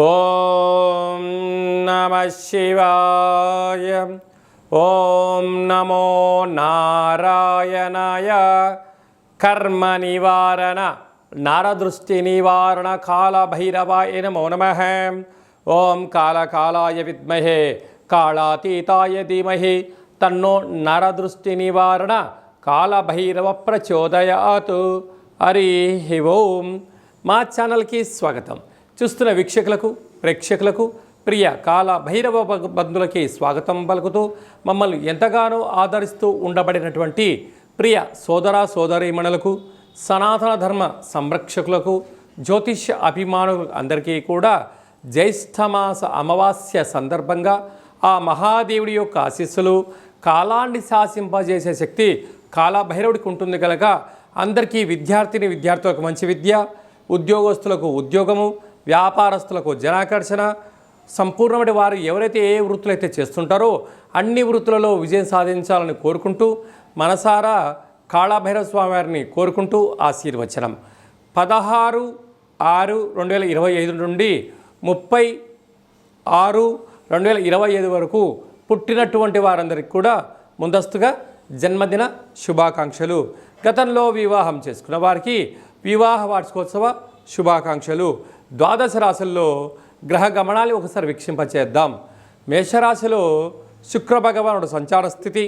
ఓం నమః శివాయ. ఓం నమో నారాయణాయ. కర్మ నివారణ నరదృష్టి నివారణ కాళభైరవాయ నమో నమః. ఓం కాళకాళాయ విద్మహే కాళాతీతాయ ధీమహి తన్నో నరదృష్టి నివారణ కాళభైరవ ప్రచోదయాతు. హరి ఓం. మా ఛానల్కి స్వాగతం. చూస్తున్న వీక్షకులకు ప్రేక్షకులకు ప్రియ కాళభైరవ బంధువులకి స్వాగతం పలుకుతూ మమ్మల్ని ఎంతగానో ఆదరిస్తూ ఉండబడినటువంటి ప్రియ సోదర సోదరీమణులకు సనాతన ధర్మ సంరక్షకులకు జ్యోతిష్య అభిమానులకు అందరికీ కూడా జ్యేష్ఠమాస అమావాస్య సందర్భంగా ఆ మహాదేవుడి యొక్క ఆశీస్సులు కాలాన్ని శాసింపజేసే శక్తి కాళభైరవుడికి ఉంటుంది కనుక అందరికీ విద్యార్థులకు మంచి విద్య, ఉద్యోగస్తులకు ఉద్యోగము, వ్యాపారస్తులకు జనాకర్షణ, సంపూర్ణమైన వారు ఎవరైతే ఏ వృత్తులు అయితే చేస్తుంటారో అన్ని వృత్తులలో విజయం సాధించాలని కోరుకుంటూ మనసారా కాళభైరవ స్వామి వారిని కోరుకుంటూ ఆశీర్వచనం. 16/6/2025 నుండి 30/6/2025 వరకు పుట్టినటువంటి వారందరికీ కూడా ముందస్తుగా జన్మదిన శుభాకాంక్షలు. గతంలో వివాహం చేసుకున్న వారికి వివాహ వార్షికోత్సవ శుభాకాంక్షలు. ద్వాదశ రాశుల్లో గ్రహ గమనాలు ఒకసారి వీక్షింపచేద్దాం. మేషరాశిలో శుక్ర భగవానుడు సంచార స్థితి,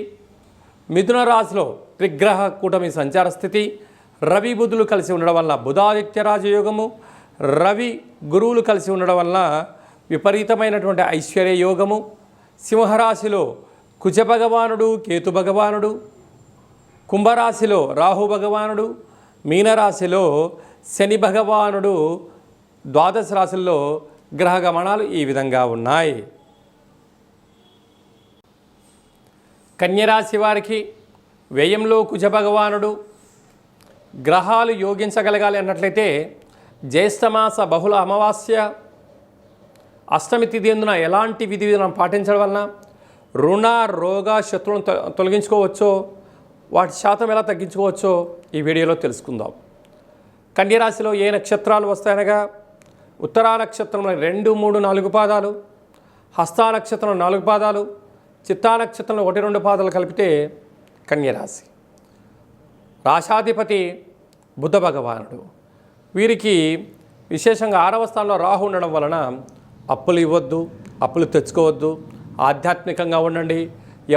మిథున రాశిలో త్రిగ్రహ కూటమి సంచార స్థితి, రవి బుధులు కలిసి ఉండడం వల్ల బుధాదిత్య రాజయోగము, రవి గురువులు కలిసి ఉండడం వల్ల విపరీతమైనటువంటి ఐశ్వర్య యోగము. సింహరాశిలో కుజ భగవానుడు కేతు భగవానుడు, కుంభరాశిలో రాహు భగవానుడు, మీనరాశిలో శని భగవానుడు. ద్వాదశ రాశుల్లో గ్రహ గమనాలు ఈ విధంగా ఉన్నాయి. కన్యరాశి వారికి వ్యయంలో కుజ భగవానుడు. గ్రహాలు యోగించగలగాలి అన్నట్లయితే జ్యేష్ఠమాస బహుళ అమావాస్య అష్టమి తిథి ఎందున ఎలాంటి విధి విధానం పాటించడం వలన రుణ రోగ శత్రువులను తొలగించుకోవచ్చో, వాటి శాతం ఎలా తగ్గించుకోవచ్చో ఈ వీడియోలో తెలుసుకుందాం. కన్యరాశిలో ఏ నక్షత్రాలు వస్తాయనగా ఉత్తరా నక్షత్రంలో 2, 3, 4 పాదాలు, హస్తా నక్షత్రంలో 4 పాదాలు, చిత్తా నక్షత్రంలో 1, 2 పాదాలు కలిపితే కన్యరాశి. రాశాధిపతి బుధ భగవానుడు. వీరికి విశేషంగా 6వ స్థానంలో రాహు ఉండడం వలన అప్పులు ఇవ్వద్దు, అప్పులు తెచ్చుకోవద్దు, ఆధ్యాత్మికంగా ఉండండి,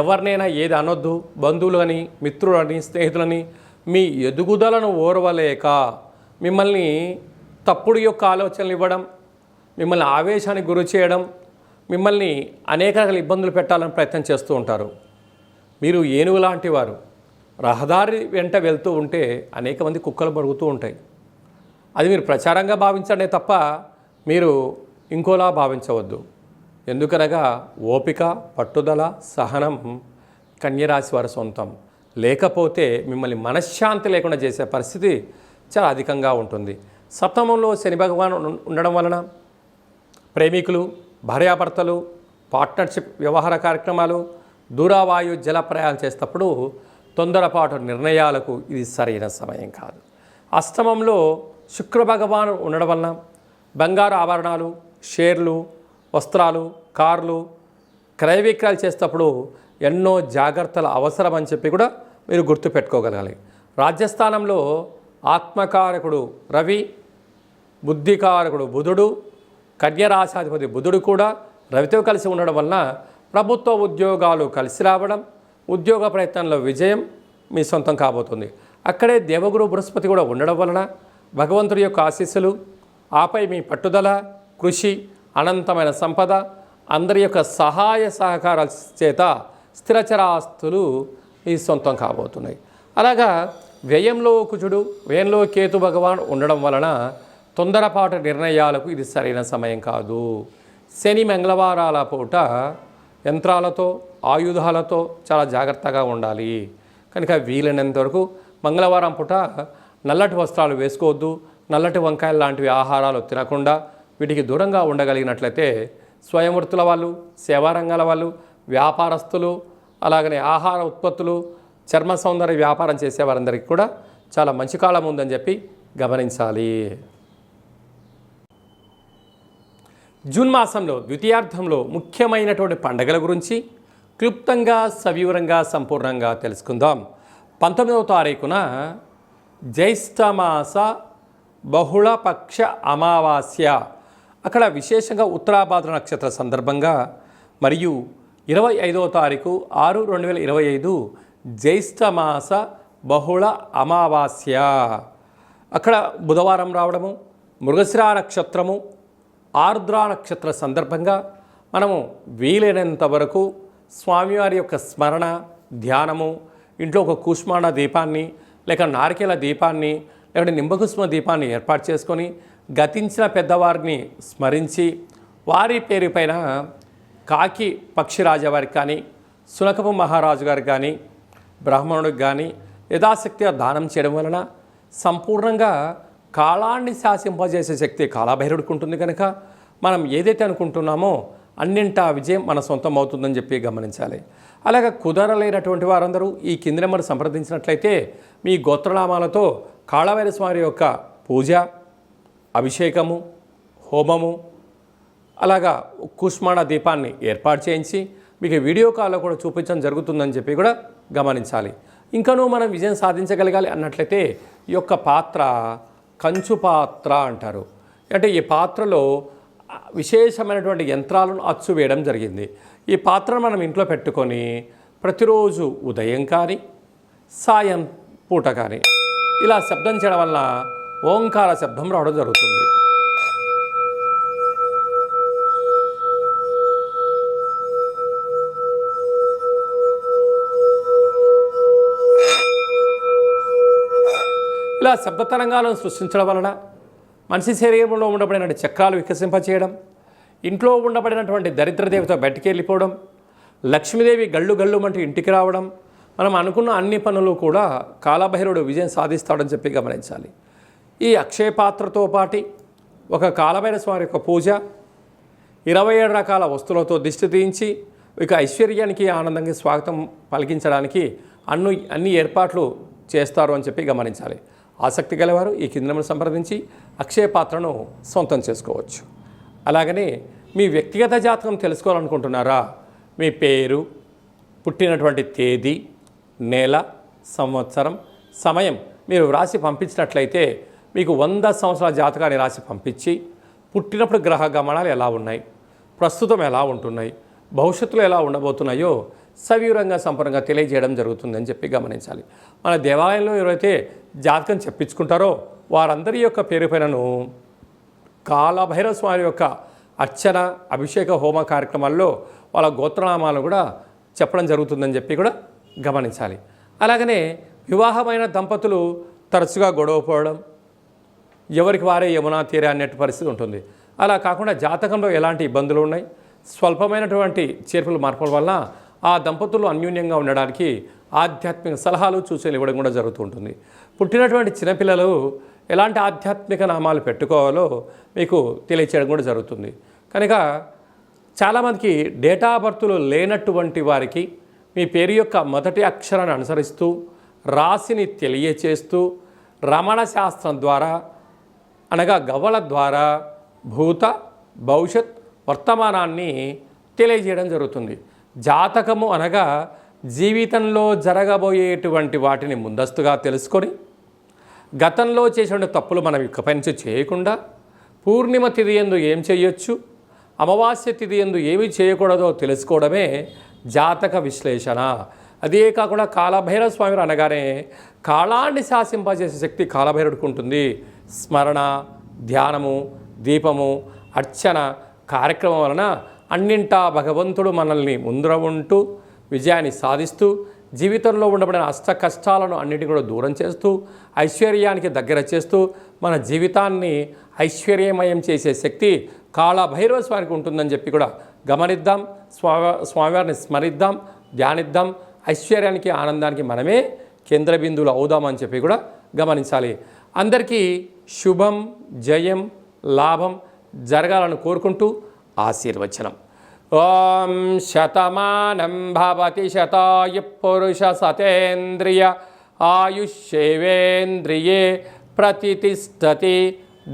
ఎవరినైనా ఏది అనొద్దు, బంధువులని మిత్రులని స్నేహితులని మీ ఎదుగుదలను ఓర్వలేక మిమ్మల్ని తప్పుడు యొక్క ఆలోచనలు ఇవ్వడం, మిమ్మల్ని ఆవేశానికి గురి చేయడం, మిమ్మల్ని అనేక రకాల ఇబ్బందులు పెట్టాలని ప్రయత్నం చేస్తూ ఉంటారు. మీరు ఏనుగు లాంటి వారు. రహదారి వెంట వెళ్తూ ఉంటే అనేక మంది కుక్కలు బరుగుతూ ఉంటాయి. అది మీరు ప్రచారంగా భావించండి తప్ప మీరు ఇంకోలా భావించవద్దు. ఎందుకనగా ఓపిక, పట్టుదల, సహనం కన్యరాశి వారి సొంతం. లేకపోతే మిమ్మల్ని మనశ్శాంతి లేకుండా చేసే పరిస్థితి చాలా అధికంగా ఉంటుంది. సప్తమంలో శని భగవాన్ ఉండడం వలన ప్రేమికులు, భార్యాభర్తలు, పార్ట్నర్షిప్ వ్యవహార కార్యక్రమాలు, దూరవాయు జల ప్రయాణం చేసేటప్పుడు తొందరపాటు నిర్ణయాలకు ఇది సరైన సమయం కాదు. అష్టమంలో శుక్ర భగవాన్ ఉండడం వలన బంగారు ఆభరణాలు, షేర్లు, వస్త్రాలు, కార్లు క్రయ విక్రయాలు చేసేటప్పుడు ఎన్నో జాగ్రత్తలు అవసరం అని చెప్పి కూడా మీరు గుర్తుపెట్టుకోగలగాలి. రాజ్యస్థానంలో ఆత్మకారకుడు రవి, బుద్ధికారకుడు బుధుడు, కన్యరాశాధిపతి బుధుడు కూడా రవితో కలిసి ఉండడం వలన ప్రభుత్వ ఉద్యోగాలు కలిసి రావడం, ఉద్యోగ ప్రయత్నంలో విజయం మీ సొంతం కాబోతుంది. అక్కడే దేవగురు బృహస్పతి కూడా ఉండడం వలన భగవంతుడి యొక్క ఆశీస్సులు, ఆపై మీ పట్టుదల, కృషి, అనంతమైన సంపద, అందరి యొక్క సహాయ సహకారాల చేత స్థిరచరాస్తులు మీ సొంతం కాబోతున్నాయి. అలాగా వ్యయంలో కుజుడు, వ్యయంలో కేతు భగవాన్ ఉండడం వలన తొందరపాటు నిర్ణయాలకు ఇది సరైన సమయం కాదు. శని మంగళవారాల పూట యంత్రాలతో, ఆయుధాలతో చాలా జాగ్రత్తగా ఉండాలి. కనుక వీలైనంత వరకు మంగళవారం పూట నల్లటి వస్త్రాలు వేసుకోవద్దు, నల్లటి వంకాయలు లాంటివి ఆహారాలు తినకుండా వీటికి దూరంగా ఉండగలిగినట్లయితే స్వయం వృత్తుల వాళ్ళు, సేవారంగాల వాళ్ళు, వ్యాపారస్తులు, అలాగనే ఆహార ఉత్పత్తులు, చర్మ సౌందర్య వ్యాపారం చేసేవారందరికీ కూడా చాలా మంచి కాలం ఉందని చెప్పి గమనించాలి. జూన్ మాసంలో ద్వితీయార్థంలో ముఖ్యమైనటువంటి పండుగల గురించి క్లుప్తంగా సవివరంగా సంపూర్ణంగా తెలుసుకుందాం. 19వ తారీఖున జ్యేష్ఠమాస బహుళపక్ష అమావాస్య, అక్కడ విశేషంగా ఉత్తరాభాద్ర నక్షత్ర సందర్భంగా, మరియు 25వ తారీఖు 6/2025 జ్యేష్ఠమాస బహుళ అమావాస్య, అక్కడ బుధవారం రావడము, మృగశిరా నక్షత్రము, ఆర్ద్ర నక్షత్ర సందర్భంగా మనము వీలైనంత వరకు స్వామివారి యొక్క స్మరణ ధ్యానము, ఇంట్లో ఒక కూష్మాండ దీపాన్ని లేక నారికేల దీపాన్ని లేకుంటే నింబకుష్మ దీపాన్ని ఏర్పాటు చేసుకొని గతించిన పెద్దవారిని స్మరించి వారి పేరు పైన కాకి పక్షిరాజవారికి కానీ సునకపు మహారాజు గారికి కానీ బ్రాహ్మణుడికి కానీ యథాశక్తిగా దానం చేయడం వలన సంపూర్ణంగా కాలాన్ని శాసింపజేసే శక్తి కాలభైరవుడికి ఉంటుంది. కనుక మనం ఏదైతే అనుకుంటున్నామో అన్నింటా విజయం మన సొంతం అవుతుందని చెప్పి గమనించాలి. అలాగే కుదరలేనటువంటి వారందరూ ఈ కింది నెంబర్ సంప్రదించినట్లయితే మీ గోత్రనామాలతో కాళభైరవ స్వామి యొక్క పూజ, అభిషేకము, హోమము, అలాగా కూష్మాండ దీపాన్ని ఏర్పాటు చేయించి మీకు వీడియో కాల్లో కూడా చూపించడం జరుగుతుందని చెప్పి కూడా గమనించాలి. ఇంకనూ మనం విజయం సాధించగలగాలి అన్నట్లయితే ఈ యొక్క పాత్ర కంచు పాత్ర అంటారు. అంటే ఈ పాత్రలో విశేషమైనటువంటి యంత్రాలను అచ్చు వేయడం జరిగింది. ఈ పాత్రను మనం ఇంట్లో పెట్టుకొని ప్రతిరోజు ఉదయం కానీ సాయం పూట కానీ ఇలా శబ్దం చేయడం వల్ల ఓంకార శబ్దం రావడం జరుగుతుంది. ఇలా శబ్ద తరంగాలను సృష్టించడం వలన మనిషి శరీరంలో ఉండబడిన చక్రాలు వికసింపచేయడం, ఇంట్లో ఉండబడినటువంటి దరిద్ర దేవత బయటికి వెళ్ళిపోవడం, లక్ష్మీదేవి గళ్ళు గళ్ళు అంటూ ఇంటికి రావడం, మనం అనుకున్న అన్ని పనులు కూడా కాలభైరవుడు విజయం సాధిస్తాడని చెప్పి గమనించాలి. ఈ అక్షయ పాత్రతో పాటి ఒక కాలభైరవ స్వామి యొక్క పూజ, 27 రకాల వస్తువులతో దిష్టి తీయించి ఇక ఐశ్వర్యానికి ఆనందంగా స్వాగతం పలికించడానికి అన్ని ఏర్పాట్లు చేస్తారు అని చెప్పి గమనించాలి. ఆసక్తి గలవారు ఈ కిందను సంప్రదించి అక్షయ పాత్రను సొంతం చేసుకోవచ్చు. అలాగనే మీ వ్యక్తిగత జాతకం తెలుసుకోవాలనుకుంటున్నారా? మీ పేరు, పుట్టినటువంటి తేదీ, నెల, సంవత్సరం, సమయం మీరు రాసి పంపించినట్లయితే మీకు 100 సంవత్సరాల జాతకాన్ని రాసి పంపించి పుట్టినప్పుడు గ్రహ గమనాలు ఎలా ఉన్నాయి, ప్రస్తుతం ఎలా ఉంటున్నాయి, భవిష్యత్తులో ఎలా ఉండబోతున్నాయో సవివరంగా సంపూర్ణంగా తెలియజేయడం జరుగుతుందని చెప్పి గమనించాలి. మన దేవాలయంలో ఎవరైతే జాతకం చెప్పించుకుంటారో వారందరి యొక్క పేరు పైనను కాలభైరవ స్వామి యొక్క అర్చన, అభిషేక, హోమ కార్యక్రమాల్లో వాళ్ళ గోత్రనామాలు కూడా చెప్పడం జరుగుతుందని చెప్పి కూడా గమనించాలి. అలాగనే వివాహమైన దంపతులు తరచుగా గొడవ పోవడం, ఎవరికి వారే యమునా తీరే అనేటి పరిస్థితి ఉంటుంది. అలా కాకుండా జాతకంలో ఎలాంటి ఇబ్బందులు ఉన్నాయి, స్వల్పమైనటువంటి చేర్పులు మార్పుల వల్ల ఆ దంపతులు అన్యోన్యంగా ఉండడానికి ఆధ్యాత్మిక సలహాలు, సూచనలు ఇవ్వడం కూడా జరుగుతూ ఉంటుంది. పుట్టినటువంటి చిన్నపిల్లలు ఎలాంటి ఆధ్యాత్మిక నామాలు పెట్టుకోవాలో మీకు తెలియచేయడం కూడా జరుగుతుంది. కనుక చాలామందికి డేటా బర్త్లు లేనటువంటి వారికి మీ పేరు యొక్క మొదటి అక్షరాన్ని అనుసరిస్తూ రాశిని తెలియచేస్తూ రమణ శాస్త్రం ద్వారా అనగా గవ్వల ద్వారా భూత, భవిష్యత్, వర్తమానాన్ని తెలియజేయడం జరుగుతుంది. జాతకము అనగా జీవితంలో జరగబోయేటువంటి వాటిని ముందస్తుగా తెలుసుకొని గతంలో చేసిన తప్పులు మనం ఇకపై నుంచి చేయకుండా పూర్ణిమ తిథి యందు ఏం చేయొచ్చు, అమావాస్య తిథి యందు ఏమి చేయకూడదో తెలుసుకోవడమే జాతక విశ్లేషణ. అదే కాకుండా కాలభైరవ స్వామి అనగానే కాలాన్ని శాసింపజేసే శక్తి కాలభైరవుడికి ఉంటుంది. స్మరణ, ధ్యానము, దీపము, అర్చన కార్యక్రమం వలన అన్నింటా భగవంతుడు మనల్ని ముందర ఉంటూ విజయాన్ని సాధిస్తూ జీవితంలో ఉండబడిన అష్ట కష్టాలను అన్నిటిని కూడా దూరం చేస్తూ ఐశ్వర్యానికి దగ్గర చేస్తూ మన జీవితాన్ని ఐశ్వర్యమయం చేసే శక్తి కాలభైరవ స్వామికి ఉంటుందని చెప్పి కూడా గమనిద్దాం. స్వామివారిని స్మరిద్దాం, ధ్యానిద్దాం. ఐశ్వర్యానికి, ఆనందానికి మనమే కేంద్ర బిందువులు అవుదామని చెప్పి కూడా గమనించాలి. అందరికీ శుభం, జయం, లాభం జరగాలని కోరుకుంటూ ఆశీర్వచనం. ఓం శతమానం భవతి శతాయు పురుష సతేంద్రియ ఆయుష్యేవేంద్రియే ప్రతిష్టతి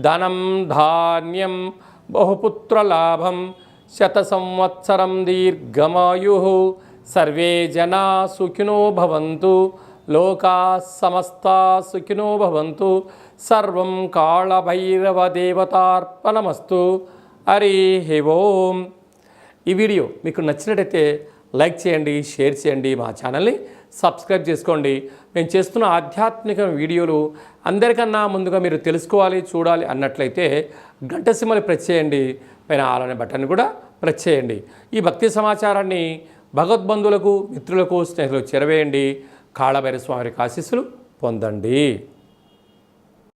ధనం ధాన్యం బహుపుత్రలాభం శత సంవత్సరం దీర్ఘమాయు సర్వే జనా సుఖినో భవంతు లోకా సమస్తా సుఖినో భవంతు సర్వం కాళభైరవ దేవతార్పణమస్తు. హరి ఓం. ఈ వీడియో మీకు నచ్చినట్టయితే లైక్ చేయండి, షేర్ చేయండి, మా ఛానల్ని సబ్స్క్రైబ్ చేసుకోండి. మేము చేస్తున్న ఆధ్యాత్మిక వీడియోలు అందరికన్నా ముందుగా మీరు తెలుసుకోవాలి, చూడాలి అన్నట్లయితే గంట సింబల్ ప్రెస్ చేయండి, పైన ఆల్ అనే బటన్ కూడా ప్రెస్ చేయండి. ఈ భక్తి సమాచారాన్ని భగవద్బంధువులకు, మిత్రులకు, స్నేహితులకు చేరవేయండి. కాళభైరవ స్వామి ఆశీస్సులు పొందండి.